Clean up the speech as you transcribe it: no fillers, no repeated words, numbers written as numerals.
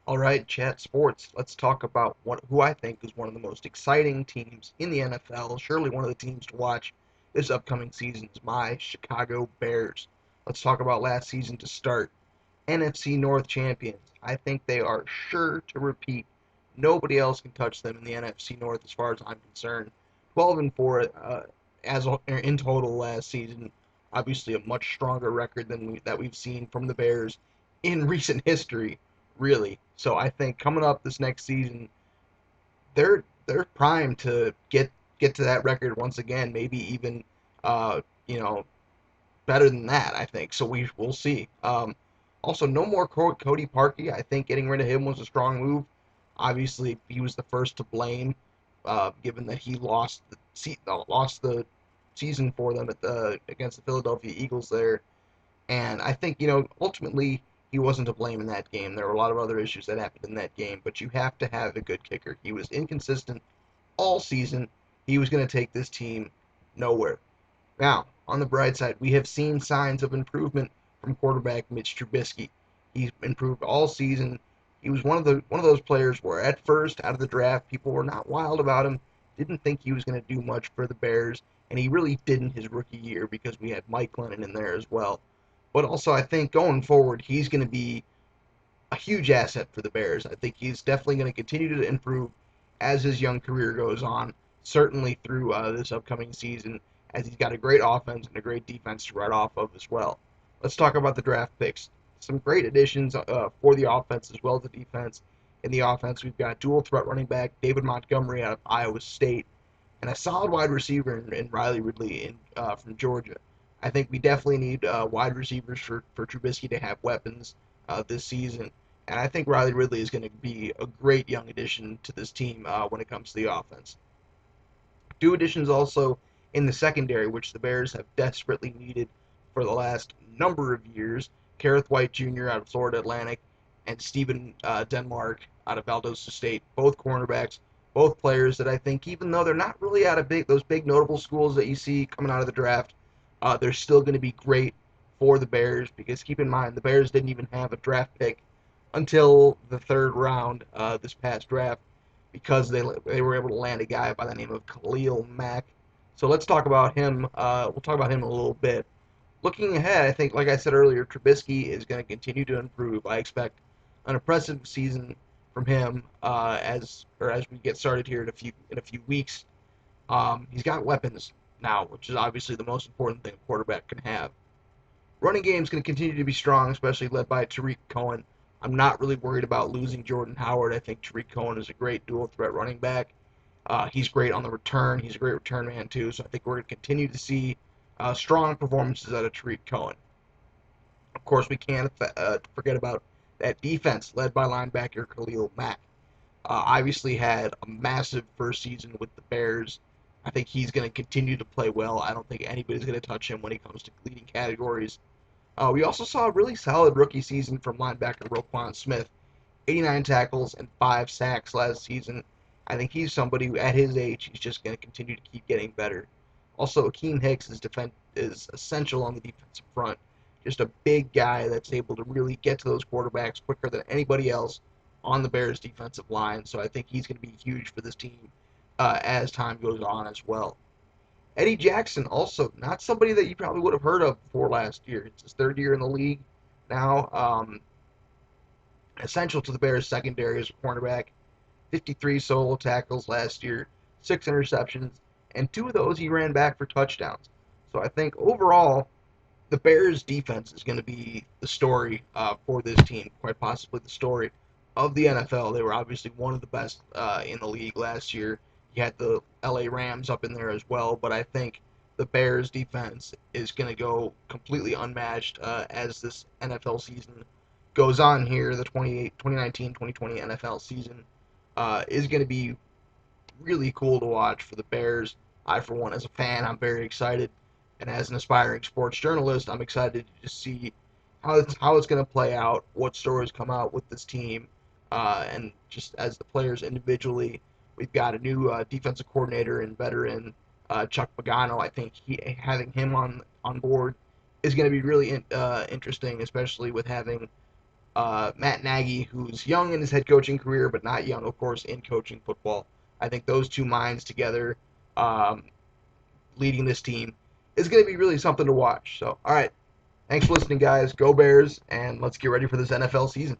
All right, chat sports. Let's talk about who I think is one of the most exciting teams in the NFL. Surely one of the teams to watch this upcoming season is my Chicago Bears. Let's talk about last season to start. NFC North Champions. I think they are sure to repeat. Nobody else can touch them in the NFC North as far as I'm concerned. 12 and 4 as in total last season. Obviously a much stronger record than we've seen from the Bears in recent history, really. So I think coming up this next season, they're primed to get to that record once again, maybe even uh, you know better than that, I think. So we'll see. Also, no more Cody Parkey. I think getting rid of him was a strong move. Obviously, he was the first to blame, given that he lost the season for them against the Philadelphia Eagles there. And I think ultimately he wasn't to blame in that game. There were a lot of other issues that happened in that game, but you have to have a good kicker. He was inconsistent all season. He was going to take this team nowhere. Now, on the bright side, we have seen signs of improvement from quarterback Mitch Trubiskey. He's improved all season. He was one of those players where at first out of the draft people were not wild about him, didn't think he was going to do much for the Bears, and he really didn't his rookie year because we had Mike Glennon in there as well. But also I think going forward he's going to be a huge asset for the Bears. I think he's definitely going to continue to improve as his young career goes on, certainly through this upcoming season, as he's got a great offense and a great defense to write off of as well. Let's talk about the draft picks. Some great additions for the offense as well as the defense. In the offense, we've got dual threat running back David Montgomery out of Iowa State, and a solid wide receiver in Riley Ridley from Georgia. I think we definitely need wide receivers for Trubisky to have weapons this season. And I think Riley Ridley is going to be a great young addition to this team when it comes to the offense. Two additions also in the secondary, which the Bears have desperately needed for the last number of years. Kerrith Whyte Jr. out of Florida Atlantic and Stephen Denmark out of Valdosta State, both cornerbacks, both players that I think, even though they're not really out of those big notable schools that you see coming out of the draft, they're still going to be great for the Bears because keep in mind the Bears didn't even have a draft pick until the third round this past draft because they were able to land a guy by the name of Kahlil Mack. So let's talk about him. We'll talk about him in a little bit. Looking ahead, I think, like I said earlier, Trubisky is going to continue to improve. I expect an impressive season from him as we get started here in a few weeks. He's got weapons now, which is obviously the most important thing a quarterback can have. Running game is going to continue to be strong, especially led by Tarik Cohen. I'm not really worried about losing Jordan Howard. I think Tarik Cohen is a great dual threat running back. He's great on the return. He's a great return man, too. So I think we're going to continue to see strong performances out of Tarik Cohen. Of course, we can't forget about that defense led by linebacker Kahlil Mack. Obviously had a massive first season with the Bears. I think he's going to continue to play well. I don't think anybody's going to touch him when it comes to leading categories. We also saw a really solid rookie season from linebacker Roquan Smith, 89 tackles and 5 sacks last season. I think he's somebody who, at his age, he's just going to continue to keep getting better. Also, Akiem Hicks is essential on the defensive front. Just a big guy that's able to really get to those quarterbacks quicker than anybody else on the Bears' defensive line. So I think he's going to be huge for this team as time goes on as well. Eddie Jackson, also not somebody that you probably would have heard of before last year. It's his third year in the league now. Essential to the Bears' secondary as a cornerback. 53 solo tackles last year, 6 interceptions, and 2 of those he ran back for touchdowns. So I think overall, the Bears' defense is going to be the story for this team, quite possibly the story of the NFL. They were obviously one of the best in the league last year. You had the LA Rams up in there as well, but I think the Bears' defense is going to go completely unmatched as this NFL season goes on here. The 2019-2020 NFL season is going to be really cool to watch for the Bears. I, for one, as a fan, I'm very excited. And as an aspiring sports journalist, I'm excited to just see how it's going to play out, what stories come out with this team, and just as the players individually. We've got a new defensive coordinator and veteran, Chuck Pagano. I think having him on board is going to be really interesting, especially with having Matt Nagy, who's young in his head coaching career, but not young, of course, in coaching football. I think those two minds together, um, leading this team, is going to be really something to watch. So, all right. Thanks for listening, guys. Go Bears, and let's get ready for this NFL season.